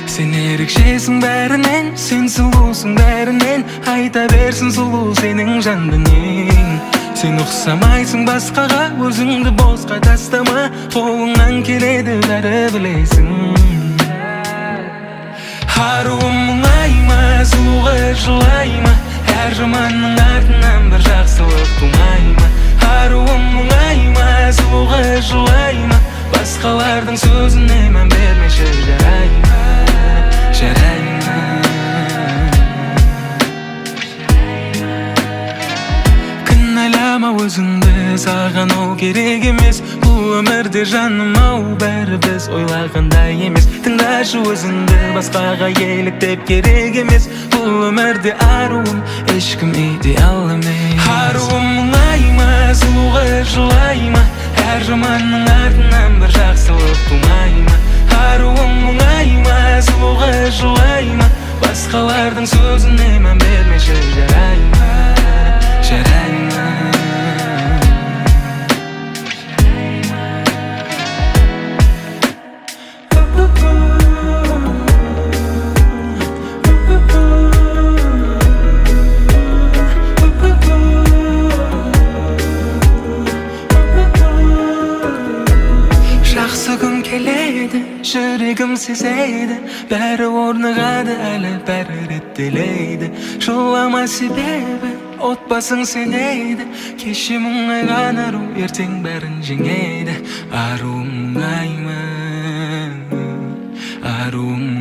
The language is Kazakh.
Sen erikşesin bärinen, sen sulusun bärinen. Ayta bersin sulu senin jandının. Sen uxsamaysın baskaga, özüңdü boska tastama. Kolundan keledi bäri bilesin. Harum muңayma, suluğa жылайма. Her zamanın ardından bir жақсылық туmayma. Harum muңayma, suluğa жылайма. Baskalardın sözüne men bermeşe jarayma. Kınalama özüңdü, sağan ol керек емес. Bu ömürde жаным ау, бәрі біз ойлағандай емес. Тыңдашы өзіңді, басқаға еліктеп керек емес. Бұл өмірде аруым, ешкім идеал емес. Аруым мұңайма, сұлуға жылайма. Әр жаманның артынан бір жақсылық тумайма. Аруым мұңайма, сұлуға жылайма. Басқалардың сөзіне мән бермеші жарайма. Жақсы күн келеді, жүрегім сезеді. Бәрі орнығады, әлі бәрі реттелейді. Жылама себебі, отбасың сенейді. Кеше мұңайған ару, ертең бәрін жеңейді. Аруым мұңайма, аруым